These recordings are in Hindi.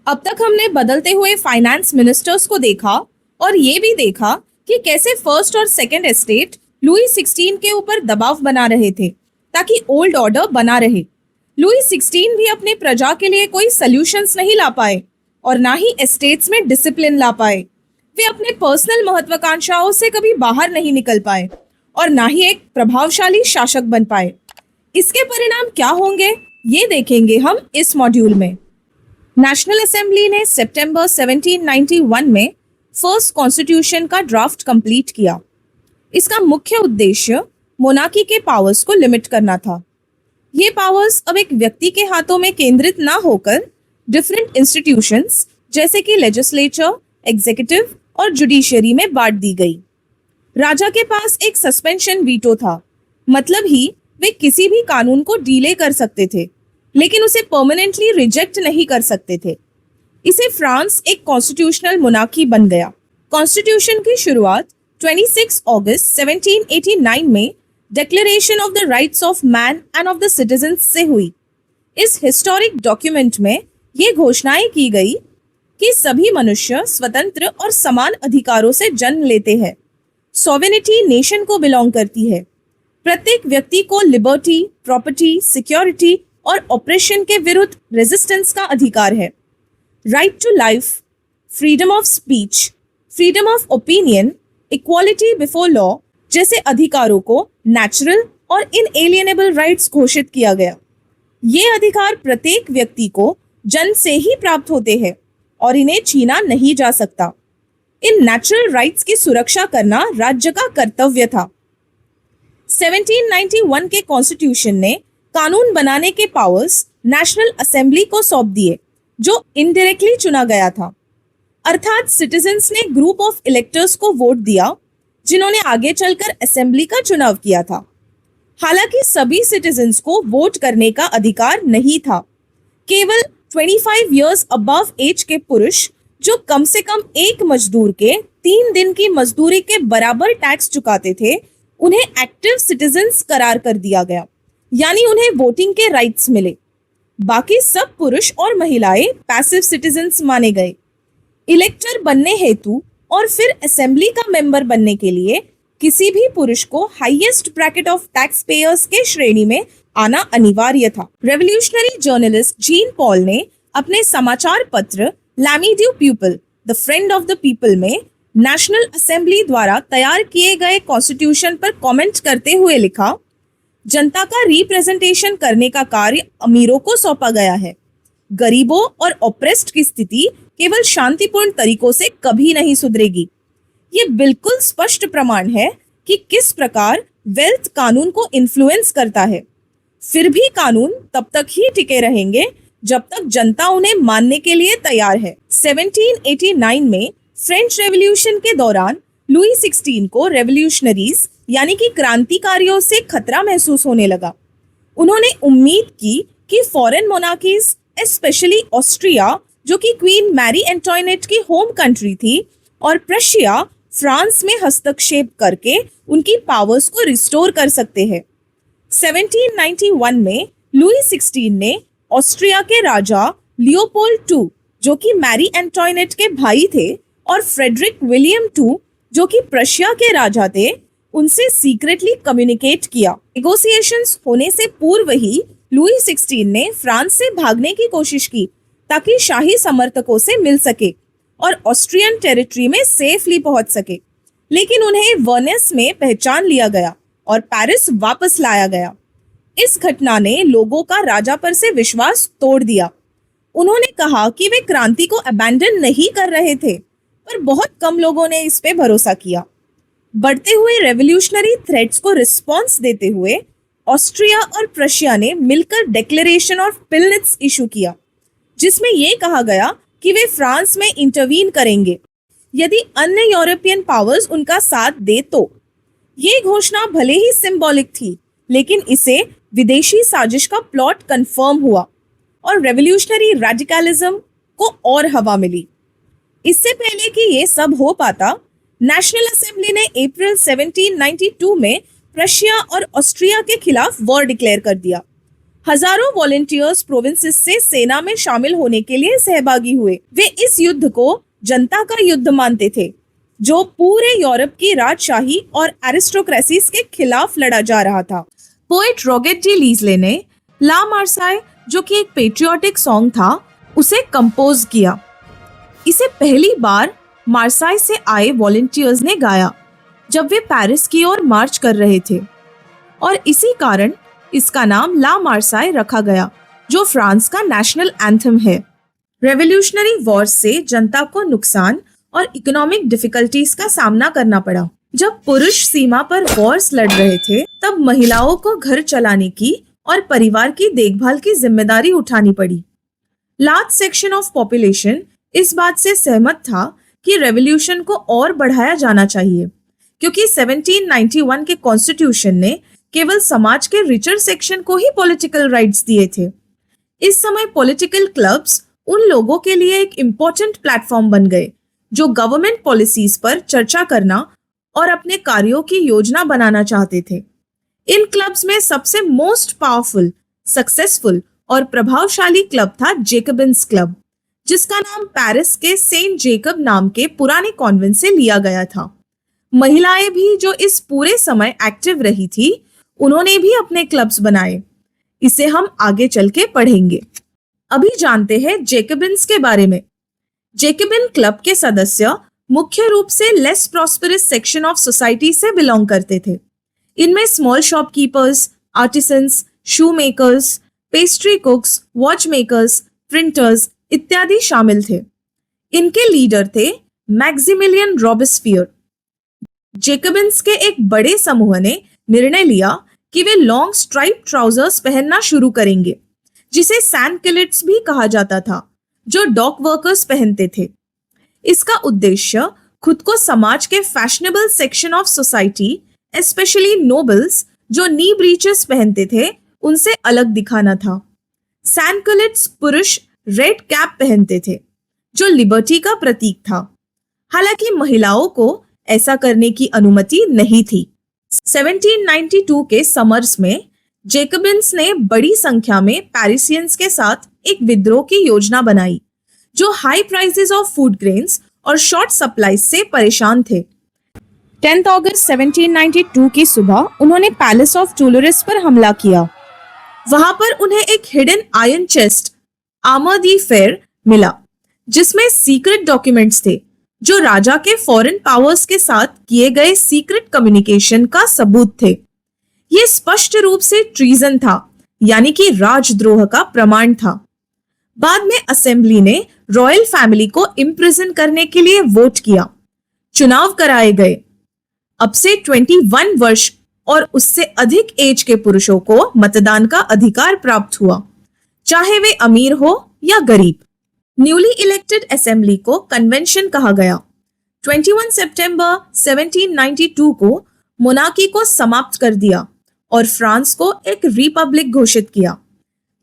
अब तक हमने बदलते हुए फाइनेंस मिनिस्टर्स को देखा और ये भी देखा कि कैसे फर्स्ट और सेकंड एस्टेट लुई 16 के ऊपर दबाव बना रहे थे ताकि ओल्ड ऑर्डर बना रहे। लुई 16 भी अपने प्रजा के लिए कोई सॉल्यूशंस नहीं ला पाए और ना ही एस्टेट्स में डिसिप्लिन ला पाए। वे अपने पर्सनल महत्वाकांक्षाओं से कभी बाहर नहीं निकल पाए और ना ही एक प्रभावशाली शासक बन पाए। इसके परिणाम क्या होंगे ये देखेंगे हम इस मॉड्यूल में। नेशनल असेंबली ने सितंबर 1791 में फर्स्ट कॉन्स्टिट्यूशन का ड्राफ्ट कंप्लीट किया। इसका मुख्य उद्देश्य मोनार्की के पावर्स को लिमिट करना था। ये पावर्स अब एक व्यक्ति के हाथों में केंद्रित ना होकर डिफरेंट इंस्टीट्यूशंस जैसे कि लेजिस्लेचर, एग्जीक्यूटिव और जुडिशरी में बांट दी गई। राजा के पास एक सस्पेंशन वीटो था, मतलब ही वे किसी भी कानून को डिले कर सकते थे लेकिन उसे परमानेंटली रिजेक्ट नहीं कर सकते थे। इसे फ्रांस एक कॉन्स्टिट्यूशनल मोनार्की बन गया। कॉन्स्टिट्यूशन की शुरुआत 26 अगस्त 1789 में declaration of the rights of man end of the citizens से हुई। इस हिस्टोरिक डॉक्यूमेंट में ये घोषणाएं की गई कि सभी मनुष्य स्वतंत्र और समान अधिकारों से जन्म लेते हैं। सॉवरेनिटी नेशन को बिलोंग करती है। प्रत्येक व्यक्ति को लिबर्टी, प्रॉपर्टी, सिक्योरिटी और ऑपरेशन के विरुद्ध रेजिस्टेंस का अधिकार है। Right to life, freedom of speech, freedom of opinion, equality before law जैसे अधिकारों को नेचुरल और इनएलिएनेबल राइट्स घोषित किया गया। ये अधिकार प्रत्येक व्यक्ति को जन्म से ही प्राप्त होते हैं और इन्हें छीना नहीं जा सकता। इन नेचुरल राइट्स की सुरक्षा करना राज्य का कर्तव्य था। 1791 के कॉन्स्टिट्यूशन ने कानून बनाने के पावर्स नेशनल असेंबली को सौंप दिए, जो इनडायरेक्टली चुना गया था। अर्थात सिटीजन्स ने ग्रुप ऑफ इलेक्टर्स को वोट दिया जिन्होंने आगे चलकर असेंबली का चुनाव किया था। हालांकि सभी सिटीजन्स को वोट करने का अधिकार नहीं था। केवल 25 इयर्स अबव एज के पुरुष जो कम से कम एक मजदूर के 3 दिन की मजदूरी के बराबर टैक्स चुकाते थे, उन्हें एक्टिव सिटीजन्स करार कर दिया गया, यानी उन्हें वोटिंग के राइट्स मिले। बाकी सब पुरुष और महिलाएं पैसिव सिटीजन्स माने गए। इलेक्टर बनने हेतु और फिर असेंबली का मेंबर बनने के लिए किसी भी पुरुष को highest bracket of tax payers के श्रेणी में आना अनिवार्य था। रेवोल्यूशनरी जर्नलिस्ट जीन पॉल ने अपने समाचार पत्र Lammy due people, the friend of the people में नेशनल असेंबली द्वारा तैयार किए गए कॉन्स्टिट्यूशन पर कमेंट करते हुए लिखा, जनता का रिप्रेजेंटेशन करने का कार्य अमीरों को सौंपा गया है। गरीबों और ऑप्रेस्ड की स्थिति केवल शांतिपूर्ण तरीकों से कभी नहीं सुधरेगी। ये बिल्कुल स्पष्ट प्रमाण है कि किस प्रकार वेल्थ कानून को इन्फ्लुएंस करता है। फिर भी कानून तब तक ही टिके रहेंगे जब तक जनता उन्हें मानने के लिए तैयार है। 1789 में फ्रेंच रेवोल्यूशन के दौरान लुई 16 को रेवोल्यूशनरीज यानी कि क्रांतिकारियों से खतरा महसूस होने लगा। उन्होंने उम्मीद की कि फॉरेन मोनार्कीज, स्पेशली ऑस्ट्रिया जो कि क्वीन मैरी एंटोइनेट की होम कंट्री थी, और प्रशिया फ्रांस में हस्तक्षेप करके उनकी पावर्स को रिस्टोर कर सकते हैं। 1791 में लुई 16 ने ऑस्ट्रिया के राजा लियोपोल्ड II जो कि मैरी एंटोइनेट के भाई थे और फ्रेडरिक विलियम II जो कि प्रशिया के राजा थे, उनसे सीक्रेटली कम्युनिकेट किया। नेगोशिएशंस होने से पूर्व ही लुई 16 ने फ्रांस से भागने की कोशिश की ताकि शाही समर्थकों से मिल सके और ऑस्ट्रियन टेरिटरी में सेफली पहुंच सके, लेकिन उन्हें वर्नेस में पहचान लिया गया और पेरिस वापस लाया गया। इस घटना ने लोगों का राजा पर से विश्वास तोड़ दिया। उन्होंने कहा कि वे क्रांति को अबैंडन नहीं कर रहे थे, पर बहुत कम लोगों ने इस पे भरोसा किया। बढ़ते हुए रेवोल्यूशनरी थ्रेट्स को रिस्पॉन्स देते हुए ऑस्ट्रिया और प्रशिया ने मिलकर डिक्लेरेशन ऑफ पिलनिट्ज इशू किया, जिसमें यह कहा गया कि वे फ्रांस में इंटरवीन करेंगे यदि अन्य यूरोपियन पावर्स उनका साथ दे तो। ये घोषणा भले ही सिंबॉलिक थी, लेकिन इसे विदेशी साजिश का प्लॉट कंफर्म हुआ और रेवोल्यूशनरी रेडिकलिज्म को और हवा मिली। इससे पहले कि ये सब हो पाता, नेशनल असेंबली ने अप्रैल 1792 में प्रशिया और ऑस्ट्रिया के खिलाफ वॉर डिक्लेयर कर दिया। हजारों वॉलेंटियर्स प्रोविंसेस से सेना में शामिल होने के लिए सहभागी हुए। वे इस युद्ध को जनता का युद्ध मानते थे, जो पूरे यूरोप की राजशाही और एरिस्टोक्रेसीज के खिलाफ लड़ा जा रहा था। पोएट रॉगेट डी लीजले ने ला मार्साई, जो कि एक पेट्रियोटिक सॉन्ग था, उसे कंपोज किया। इसे पहली बार मार्साई से आए वॉलेंटियर्स ने गाया जब वे पेरिस की ओर मार्च कर रहे थे, और इसी कारण इसका नाम ला मार्साई रखा गया, जो फ्रांस का नेशनल एंथम है। रेवोल्यूशनरी वॉर से जनता को नुकसान और इकोनॉमिक डिफिकल्टीज का सामना करना पड़ा। जब पुरुष सीमा पर वॉर्स लड़ रहे थे, तब महिलाओं को घर चलाने की और परिवार की देखभाल की जिम्मेदारी उठानी पड़ी। लार्ज सेक्शन ऑफ पॉपुलेशन इस बात से सहमत था कि रेवोल्यूशन को और बढ़ाया जाना चाहिए, क्योंकि 1791 के कॉन्स्टिट्यूशन ने केवल समाज के रिचर सेक्शन को ही पॉलिटिकल राइट्स दिए थे। इस समय पॉलिटिकल क्लब्स उन लोगों के लिए एक इम्पोर्टेंट प्लेटफॉर्म बन गए जो गवर्नमेंट पॉलिसीज पर चर्चा करना और अपने कार्यों की योजना बनाना चाहते थे। इन क्लब्स में सबसे मोस्ट पावरफुल, सक्सेसफुल और प्रभावशाली क्लब था जेकबिन्स क्लब, जिसका नाम पेरिस के सेंट जेकब नाम के पुराने कॉन्वेंट से लिया गया था। महिलाएं भी जो इस पूरे समय एक्टिव रही थी, उन्होंने भी अपने क्लब्स बनाए। इसे हम आगे चल के पढ़ेंगे। अभी जानते हैं जेकबिन्स के बारे में। जेकबिन क्लब के सदस्य मुख्य रूप से less prosperous section of society से बिलोंग करते थे। इनमें small shopkeepers, artisans, shoe makers, pastry cooks, watch makers, printers इत्यादि शामिल थे। इनके लीडर थे मैक्सिमिलियन रॉबेस्पियर। जेकबिन्स के एक बड़े समूह ने निर्णय लिया कि वे लॉन्ग स्ट्राइप ट्राउजर्स पहनना शुरू करेंगे, जिसे सैन किलेट्स भी कहा जाता था, जो डॉक वर्कर्स पहनते थे। इसका उद्देश्य खुद को समाज के fashionable section of society, especially nobles जो नी ब्रीचेस पहनते थे, उनसे अलग दिखाना था। सैन किलेट्स पुरुष रेड कैप पहनते थे, जो लिबर्टी का प्रतीक था। हालांकि महिलाओं को ऐसा करने की अनुमति नहीं थी। 1792 के समर्स में जेकबिन्स ने बड़ी संख्या में पैरिसियंस के साथ एक विद्रोह की योजना बनाई, जो high prices of food grains और शॉर्ट सप्लाईज से परेशान थे। 10 अगस्त 1792 की सुबह उन्होंने पैलेस ऑफ टूलरिस पर हमला किया। वहां पर उन्हें एक हिडन आयरन चेस्ट, आर्मर दी फेयर, मिला, जिसमें सीक्रेट डॉक्यूमेंट्स थे, जो राजा के फॉरेन पावर्स के साथ किए गए सीक्रेट कम्युनिकेशन का सबूत थे। ये स्पष्ट रूप से ट्रीजन था, यानी कि राजद्रोह का प्रमाण था। बाद में असेंबली ने रॉयल फैमिली को इम्प्रिजन करने के लिए वोट किया। चुनाव कराए गए। अब से 21 वर्ष और उससे अधिक एज के पुरुषों को मतदान का अधिकार प्राप्त हुआ, चाहे वे अमीर हो या गरीब। न्यूली इलेक्टेड असेंबली को कन्वेंशन कहा गया। 21 सितंबर 1792 को मोनार्की को समाप्त कर दिया और फ्रांस को एक रिपब्लिक घोषित किया।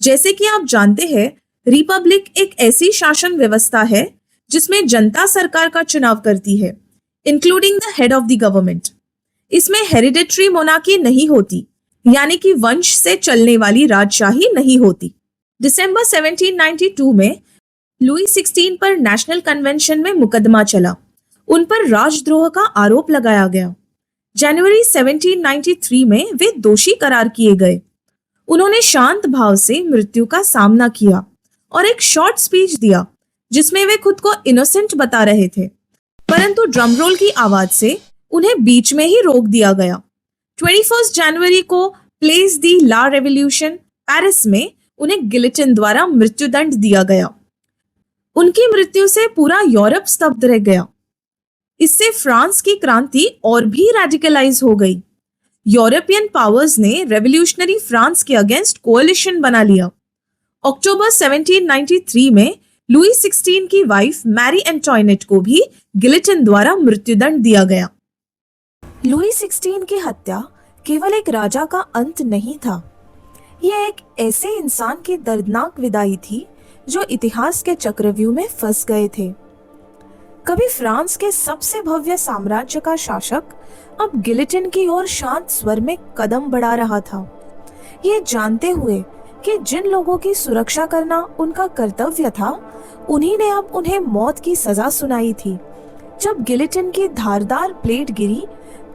जैसे कि आप जानते हैं, रिपब्लिक एक ऐसी शासन व्यवस्था है जिसमें जनता सरकार का चुनाव करती है, including the head of the government. इसमें हेरिडेटरी मोनार्की नहीं होती, यानी कि वंश से चलने वाली राजशाही नहीं होती। दिसंबर 1792 में लुई 16 पर नेशनल कन्वेंशन में मुकदमा चला। उन पर राजद्रोह का आरोप लगाया गया। जनवरी 1793 में वे दोषी करार किए गए। उन्होंने शांत भाव से मृत्यु का सामना किया और एक शॉर्ट स्पीच दिया, जिसमें वे खुद को इनोसेंट बता रहे थे, परंतु ड्रम रोल की आवाज से उन्हें बीच में ही रोक दिया गया। 21 जनवरी को Place de la Revolution Paris में उन्हें गिलेटिन द्वारा मृत्युदंड दिया गया। उनकी मृत्यु से पूरा यूरोप स्तब्ध रह गया। इससे फ्रांस की क्रांति और भी रेडिकलाइज हो गई। यूरोपियन पावर्स ने रेवोल्यूशनरी फ्रांस के अगेंस्ट कोalition बना लिया। अक्टूबर 1793 में लुई 16 की वाइफ मैरी एंटोइनेट को भी गिलेटिन द्वारा मृत्युदंड दिया गया। लुई 16 की हत्या केवल एक राजा का अंत नहीं था, यह एक ऐसे इंसान की दर्दनाक विदाई थी जो इतिहास के चक्रव्यूह में फंस गए थे। कभी फ्रांस के सबसे भव्य साम्राज्य का शासक अब गिलेटिन की ओर शांत स्वर में कदम बढ़ा रहा था, ये जानते हुए कि जिन लोगों की सुरक्षा करना उनका कर्तव्य था, उन्हीं ने अब उन्हें मौत की सजा सुनाई थी। जब गिलेटिन की धारदार प्लेट गिरी,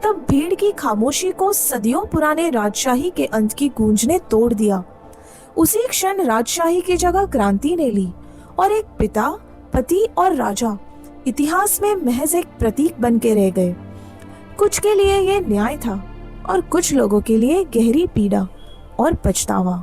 तब भीड़ की खामोशी को सदियों पुराने राजशाही के अंत की गूंज ने तोड़ दिया। उसी क्षण राजशाही की जगह क्रांति ने ली और एक पिता, पति और राजा इतिहास में महज एक प्रतीक बन के रह गए। कुछ के लिए ये न्याय था और कुछ लोगों के लिए गहरी पीड़ा और पछतावा।